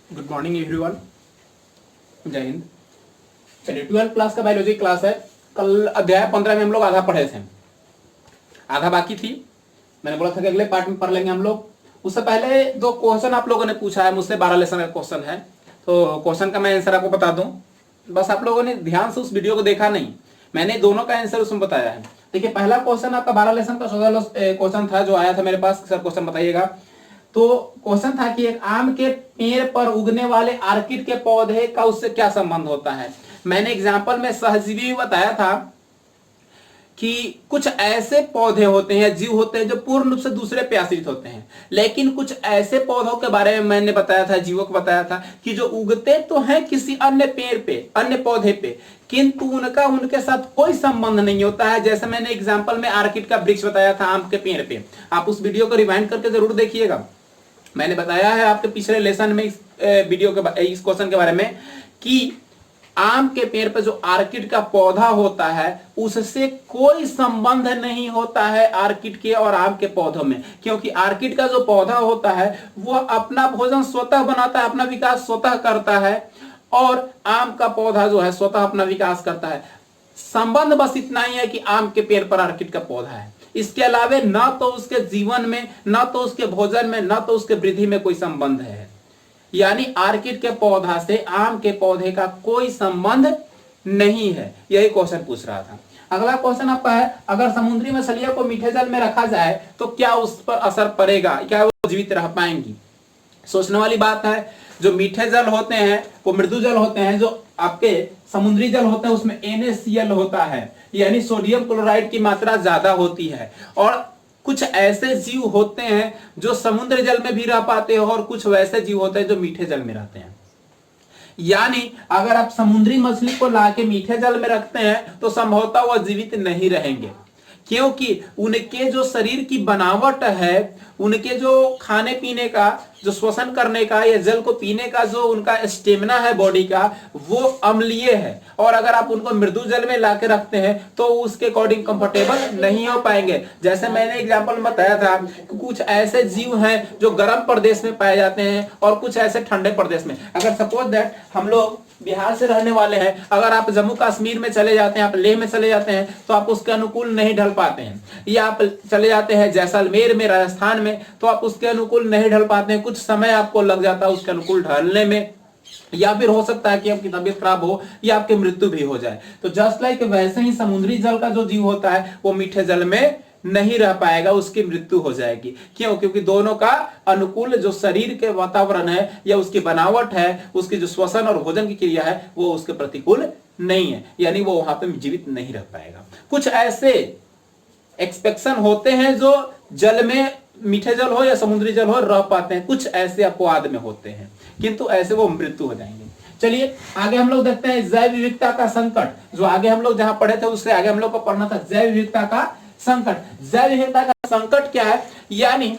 Good morning everyone, जय हिंद। चलिए 12th class का बायोलॉजी क्लास है। कल अध्याय 15 में हम लोग आधा पढ़े थे, आधा बाकी थी। मैंने बोला था कि अगले पार्ट में पढ़ लेंगे हम लोग। उससे पहले दो क्वेश्चन आप लोगों ने पूछा है मुझसे, 12 लेसन का क्वेश्चन है, तो क्वेश्चन का मैं आंसर आपको बता दूं। बस आप लोगों ने ध्यान से उस वीडियो को देखा नहीं, मैंने दोनों का आंसर उसमें बताया है। देखिए पहला क्वेश्चन आपका 12 लेसन का क्वेश्चन था जो आया था मेरे पास, सर क्वेश्चन बताइएगा। तो क्वेश्चन था कि एक आम के पेड़ पर उगने वाले आर्किड के पौधे का उससे क्या संबंध होता है। मैंने एग्जाम्पल में सहजीवी बताया था कि कुछ ऐसे पौधे होते हैं, जीव होते हैं जो पूर्ण रूप से दूसरे पे आश्रित होते हैं, लेकिन कुछ ऐसे पौधों के बारे में मैंने बताया था, जीवों को बताया था कि जो उगते तो हैं किसी अन्य पेड़ पे, अन्य पौधे पे, किंतु उनका उनके साथ कोई संबंध नहीं होता है। जैसे मैंने एग्जाम्पल में आर्किड का वृक्ष बताया था आम के पेड़ पे, आप उस वीडियो को रिवाइंड करके जरूर देखिएगा। मैंने बताया है आपके पिछले लेसन में इस वीडियो के इस क्वेश्चन के बारे में कि आम के पेड़ पर जो आर्किड का पौधा होता है उससे कोई संबंध नहीं होता है आर्किड के और आम के पौधों में, क्योंकि आर्किड का जो पौधा होता है वह अपना भोजन स्वतः बनाता है, अपना विकास स्वतः करता है, और आम का पौधा जो है स्वतः अपना विकास करता है। संबंध बस इतना ही है कि आम के पेड़ पर आर्किड का पौधा है, इसके अलावे ना तो उसके जीवन में, ना तो उसके भोजन में, ना तो उसके वृद्धि में कोई संबंध है। यानी आर्किड के पौधा से आम के पौधे का कोई संबंध नहीं है। यही क्वेश्चन पूछ रहा था। अगला क्वेश्चन आपका है, अगर समुद्री मछलियों को मीठे जल में रखा जाए तो क्या उस पर असर पड़ेगा, क्या वो जीवित रह पाएंगी। सोचने वाली बात है। जो मीठे जल होते हैं वो मृदु जल होते हैं, जो आपके समुद्री जल होते हैं उसमें NaCl होता है, यानी सोडियम क्लोराइड की मात्रा ज्यादा होती है। और कुछ ऐसे जीव होते हैं जो समुद्र जल में भी रह पाते हैं और कुछ वैसे जीव होते हैं जो मीठे जल में रहते हैं। यानी अगर आप समुद्री मछली को लाके मीठे जल में रखते हैं तो संभवतः वह जीवित नहीं रहेंगे, क्योंकि उनके जो शरीर की बनावट है, उनके जो खाने पीने का, जो श्वसन करने का या जल को पीने का जो उनका स्टेमिना है बॉडी का, वो अम्लीय है। और अगर आप उनको मृदु जल में लाके रखते हैं तो उसके अकॉर्डिंग कंफर्टेबल नहीं हो पाएंगे। जैसे मैंने एग्जांपल में बताया था कि कुछ ऐसे जीव हैं जो गर्म प्रदेश में पाए जाते हैं और कुछ ऐसे ठंडे प्रदेश में। अगर सपोज दैट हम लोग बिहार से रहने वाले हैं, अगर आप जम्मू कश्मीर में चले जाते हैं, आप लेह में चले जाते हैं तो आप उसके अनुकूल नहीं ढल पाते हैं, या आप चले जाते हैं जैसलमेर में, राजस्थान में, तो आप उसके अनुकूल नहीं ढल पाते हैं, कुछ समय आपको लग जाता है उसके अनुकूल ढलने में, या फिर हो सकता है कि आपकी तबीयत खराब हो या आपकी मृत्यु भी हो जाए। तो जस्ट लाइक वैसे ही समुद्री जल का जो जीव होता है वो मीठे जल में नहीं रह पाएगा, उसकी मृत्यु हो जाएगी। क्यों? क्योंकि दोनों का अनुकूल जो शरीर के वातावरण है या उसकी बनावट है, उसकी जो श्वसन और भोजन की क्रिया है वो उसके प्रतिकूल नहीं है, यानी वो वहां पे जीवित नहीं रह पाएगा। कुछ ऐसे एक्सपेक्शन होते हैं जो जल में, मीठे जल हो या समुद्री जल हो, रह पाते हैं, कुछ ऐसे अपवाद में होते हैं, किंतु ऐसे वो मृत्यु हो जाएंगे। चलिए आगे हम लोग देखते हैं जैव विविधता का संकट। जो आगे हम लोग जहां पढ़े थे उससे आगे हम लोग को पढ़ना था जैव विविधता का संकट। जैव विविधता का संकट क्या है? यानी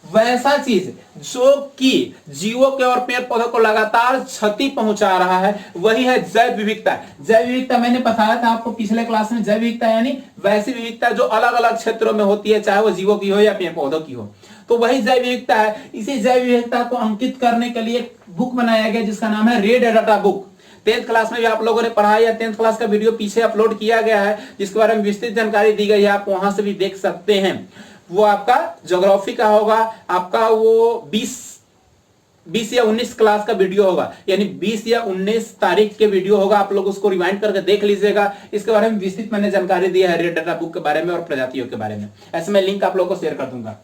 वैसा चीज जो कि जीवों के और पेड़ पौधों को लगातार क्षति पहुंचा रहा है, वही है जैव विविधता। जैव विविधता मैंने बताया था आपको पिछले क्लास में। जैव विविधता यानी वैसी विविधता जो अलग अलग क्षेत्रों में होती है, चाहे वो जीवों की हो या पेड़ पौधों की हो, तो वही जैव विविधता है। इसी जैव विविधता को अंकित करने के लिए एक बुक बनाया गया जिसका नाम है red data book. 10th class में भी आप लोगों ने पढ़ा है, या 10th क्लास का वीडियो पीछे अपलोड किया गया है जिसके बारे में विस्तृत जानकारी दी गई है, आप वहां से भी देख सकते हैं। वो आपका ज्योग्राफी का होगा, आपका वो 20 या 19 क्लास का वीडियो होगा, यानी 20 या 19 तारीख के वीडियो होगा, आप लोग उसको रिवाइंड करके देख लीजिएगा। इसके बारे में विस्तृत मैंने जानकारी दी है रेड डाटा बुक के बारे में और प्रजातियों के बारे में। ऐसे मैं लिंक आप लोगों को शेयर कर दूंगा।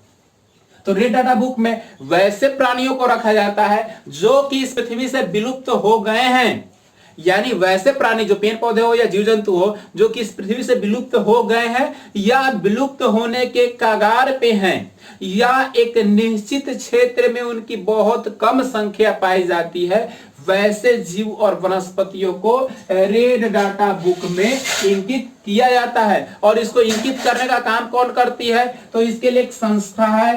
तो रेड डाटा बुक में वैसे प्राणियों को रखा जाता है जो कि इस पृथ्वी से विलुप्त हो गए हैं, यानी वैसे प्राणी जो पेड़ पौधे हो या जीव जंतु हो जो कि इस पृथ्वी से विलुप्त हो गए हैं या विलुप्त होने के कगार पे हैं, या एक निश्चित क्षेत्र में उनकी बहुत कम संख्या पाई जाती है, वैसे जीव और वनस्पतियों को रेड डाटा बुक में इंकित किया जाता है। और इसको इंकित करने का काम कौन करती है? तो इसके लिए एक संस्था है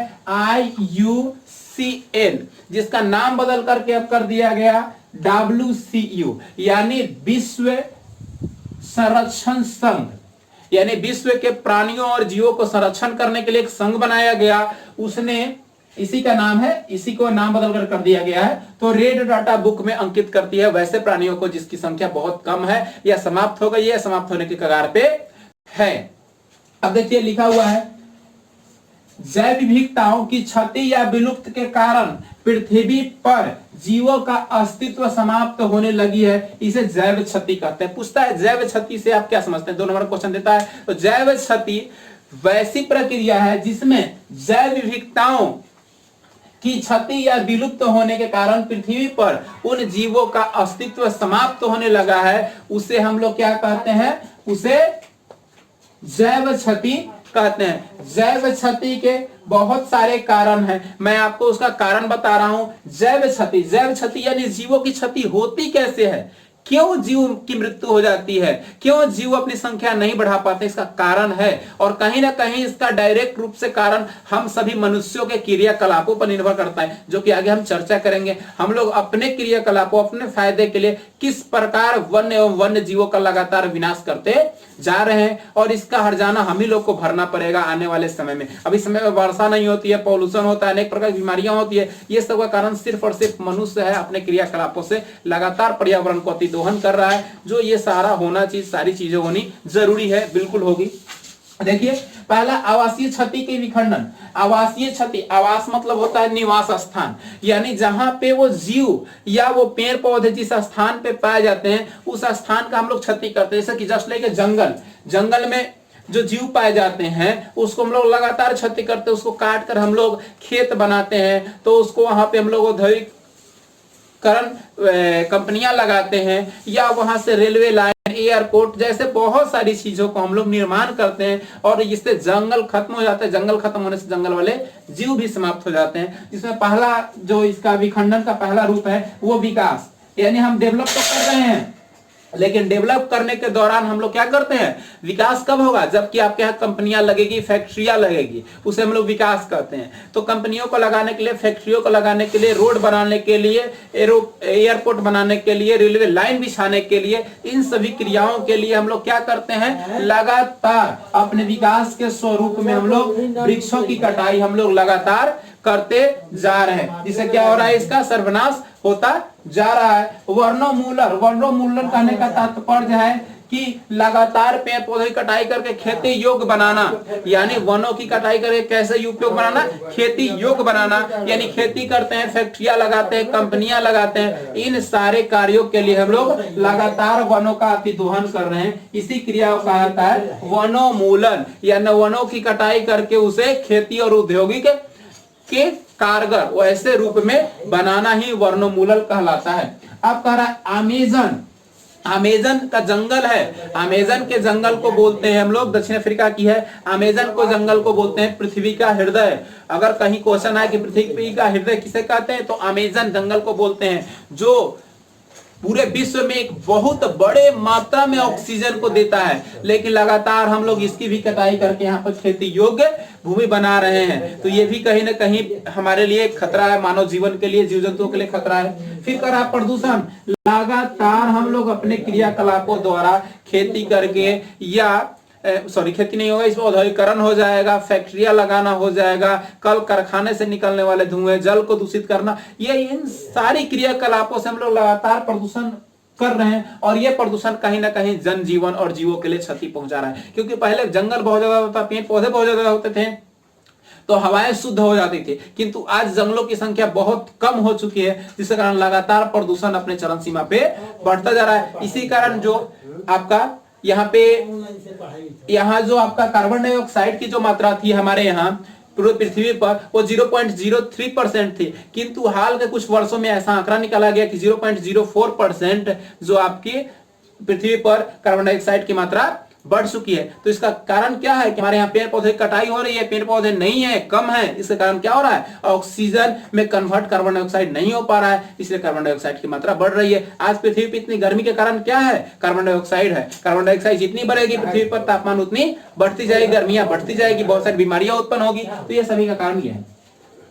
IUCN, जिसका नाम बदल करके अब कर दिया गया WCU, यानी विश्व संरक्षण संघ। यानी विश्व के प्राणियों और जीवों को संरक्षण करने के लिए एक संघ बनाया गया। उसने इसी का नाम है, इसी को नाम बदल कर दिया गया है। तो रेड डाटा बुक में अंकित करती है वैसे प्राणियों को जिसकी संख्या बहुत कम है या समाप्त हो गई है, समाप्त होने के कगार पे है। अब देखिए लिखा हुआ है, जैव विविधताओं की क्षति या विलुप्त के कारण पृथ्वी पर जीवों का अस्तित्व समाप्त होने लगी है, इसे जैव क्षति कहते हैं। पूछता है जैव क्षति से आप क्या समझते हैं, 2 नंबर क्वेश्चन देता है। तो जैव क्षति वैसी प्रक्रिया है जिसमें जैव विविधताओं की क्षति या विलुप्त होने के कारण पृथ्वी पर उन जीवों का अस्तित्व समाप्त होने लगा है, उसे हम लोग क्या कहते हैं, उसे जैव क्षति कहते हैं। जैव क्षति के बहुत सारे कारण हैं, मैं आपको उसका कारण बता रहा हूं। जैव क्षति यानी जीवों की क्षति होती कैसे है, क्यों जीव की मृत्यु हो जाती है, क्यों जीव अपनी संख्या नहीं बढ़ा पाते, इसका कारण है। और कहीं ना कहीं इसका डायरेक्ट रूप से कारण हम सभी मनुष्यों के क्रियाकलापों पर निर्भर करता है, जो कि आगे हम चर्चा करेंगे। हम लोग अपने क्रियाकलापों, अपने फायदे के लिए किस प्रकार वन्य एवं वन्य जीवों का लगातार विनाश करते जा रहे हैं, और इसका हर्जाना हम ही लोग को भरना पड़ेगा आने वाले समय में। अभी समय में वर्षा नहीं होती है, पॉल्यूशन होता है, अनेक प्रकार की बीमारियां होती है, ये सब का कारण सिर्फ और सिर्फ मनुष्य है, अपने क्रियाकलापों से लगातार पर्यावरण को अति दोहन कर रहा है। जो ये सारा होना चाहिए, सारी चीजें होनी जरूरी है, बिल्कुल होगी। देखिए पहला आवासीय क्षति के विखंडन। आवासीय क्षति, आवास मतलब होता है निवास स्थान, यानी जहां पे वो जीव या वो पेड़ पौधे जिस स्थान पे पाए जाते हैं उस स्थान का हम लोग क्षति करते हैं। जैसे कि जस्ट लाइक जंगल में जो जीव पाए जाते हैं उसको हम लोग लगातार क्षति करते हैं, उसको काट कर हम लोग खेत बनाते हैं, तो उसको वहां पे हम लोग औद्योगिक कंपनियां लगाते हैं, या वहां से रेलवे लाइन, एयरपोर्ट जैसे बहुत सारी चीजों को हम लोग निर्माण करते हैं, और इससे जंगल खत्म हो जाता है। जंगल खत्म होने से जंगल वाले जीव भी समाप्त हो जाते हैं। इसमें पहला जो इसका विखंडन का पहला रूप है वो विकास, यानी हम डेवलप तो कर रहे हैं, लेकिन डेवलप करने के दौरान हम लोग क्या करते हैं, विकास कब होगा, जबकि आपके यहाँ कंपनियां लगेगी, फैक्ट्रियां लगेगी, उसे हम लोग विकास करते हैं। तो कंपनियों को लगाने के लिए, फैक्ट्रियों को लगाने के लिए, रोड बनाने के लिए, एयरपोर्ट बनाने के लिए, रेलवे लाइन बिछाने के लिए, इन सभी क्रियाओं के लिए हम लोग क्या करते हैं, लगातार अपने विकास के स्वरूप में हम लोग वृक्षों की कटाई हम लोग लगातार करते जा रहे हैं, जिससे क्या हो रहा है, इसका सर्वनाश होता जा रहा है। वर्णोमूलन कहने का तात्पर्य है कि लगातार पेड़ पौधे की कटाई करके खेती योग्य बनाना, यानी वनों की कटाई करके कैसे उपयोग बनाना, खेती योग्य बनाना, यानी खेती करते हैं, फैक्ट्रियां लगाते हैं, कंपनियां लगाते हैं, इन सारे कार्यों के लिए हम लोग लगातार वनों का अतिदोहन कर रहे हैं। इसी क्रिया को कहा जाता है वनोमूलन, यानी वनों की कटाई करके उसे खेती और औद्योगिक के कारगर वैसे रूप में बनाना ही वर्णोमूलन कहलाता है। अब कह रहा है अमेजन का जंगल है, अमेजन के जंगल को बोलते हैं हम लोग, दक्षिण अफ्रीका की है, अमेजन को जंगल को बोलते हैं पृथ्वी का हृदय। अगर कहीं क्वेश्चन आए कि पृथ्वी का हृदय किसे कहते हैं, तो अमेजन जंगल को बोलते हैं, जो पूरे विश्व में एक बहुत बड़े मात्रा में ऑक्सीजन को देता है, लेकिन लगातार हम लोग इसकी भी कटाई करके यहाँ पर खेती योग्य भूमि बना रहे हैं। तो ये भी कहीं ना कहीं हमारे लिए खतरा है, मानव जीवन के लिए, जीव जंतुओं के लिए खतरा है। फिर करा प्रदूषण, लगातार हम लोग अपने क्रियाकलापों द्वारा खेती करके या खेती नहीं होगा, इसमें औद्योगिकरण हो जाएगा, फैक्ट्रियां लगाना हो जाएगा, कल कारखाने से निकलने वाले धुएं, जल को दूषित करना, ये इन सारी क्रियाकलापों से हम लोग लगातार प्रदूषण कर रहे हैं, और ये प्रदूषण कहीं ना कहीं जनजीवन और जीवों के लिए क्षति पहुंचा रहा है। क्योंकि पहले जंगल बहुत ज्यादा होता, पेड़ पौधे बहुत ज्यादा होते थे, तो हवाएं शुद्ध हो जाती थी, किंतु आज जंगलों की संख्या बहुत कम हो चुकी है, जिसके कारण लगातार प्रदूषण अपने चरम सीमा पे बढ़ता जा रहा है। इसी कारण जो आपका यहाँ जो आपका कार्बन डाइऑक्साइड की जो मात्रा थी हमारे यहाँ पूरे पृथ्वी पर, वो 0.03% थी, किंतु हाल के कुछ वर्षों में ऐसा आंकड़ा निकाला गया कि 0.04% जो आपकी पृथ्वी पर कार्बन डाइऑक्साइड की मात्रा बढ़ चुकी है। तो इसका कारण क्या है कि हमारे यहाँ पेड़ पौधे की कटाई हो रही है, पेड़ पौधे नहीं है, कम है, इसके कारण क्या हो रहा है, ऑक्सीजन में कन्वर्ट कार्बन डाइऑक्साइड नहीं हो पा रहा है, इसलिए कार्बन डाइऑक्साइड की मात्रा बढ़ रही है। आज पृथ्वी पर इतनी गर्मी के कारण क्या है, कार्बन डाइऑक्साइड है। कार्बन डाइऑक्साइड जितनी बढ़ेगी पृथ्वी पर तापमान उतनी बढ़ती जाएगी, गर्मियां बढ़ती जाएगी, बहुत सारी बीमारियां उत्पन्न होगी। तो ये सभी का कारण ये है।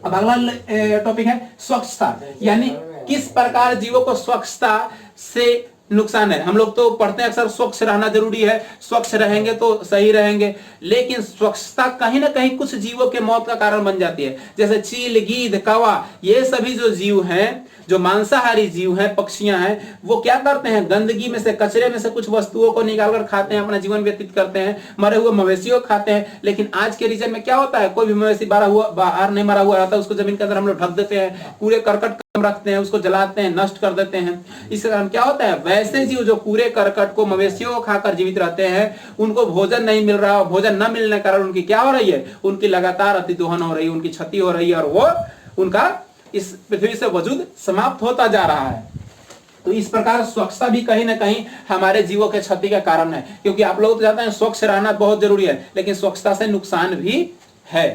अब अगला टॉपिक है स्वच्छता, यानी किस प्रकार जीवों को स्वच्छता से नुकसान है। हम लोग तो पढ़ते हैं अक्सर स्वच्छ रहना जरूरी है, स्वच्छ रहेंगे तो सही रहेंगे, लेकिन स्वच्छता कहीं ना कहीं कुछ जीवों के मौत का कारण बन जाती है। जैसे चील, गीध, कौवा, ये सभी जो जीव हैं, जो मांसाहारी जीव हैं, पक्षियां हैं, वो क्या करते हैं, गंदगी में से, कचरे में से कुछ वस्तुओं को निकालकर खाते हैं, अपना जीवन व्यतीत करते हैं, मरे हुए मवेशियों को खाते हैं। लेकिन आज के रीजन में क्या होता है, कोई भी मवेशी बाहर नहीं मरा हुआ रहता, उसको जमीन के अंदर हम लोग ढक देते हैं, कूड़े करकट रखते हैं, उसको जलाते हैं, नष्ट कर देते हैं। इसके कारण क्या होता है, वैसे जीव जो कूड़े करकट को, मवेशियों को खाकर जीवित रहते हैं, उनको भोजन नहीं मिल रहा, भोजन न मिलने के कारण उनकी क्या हो रही है, उनकी लगातार अतिदोहन हो रही है, उनकी क्षति हो रही है, और वो उनका इस पृथ्वी से वजूद समाप्त होता जा रहा है। तो इस प्रकार स्वच्छता भी कहीं ना कहीं हमारे जीवों के क्षति का कारण है, क्योंकि आप लोग तो जानते हैं स्वच्छ रहना बहुत जरूरी है, लेकिन स्वच्छता से नुकसान भी है।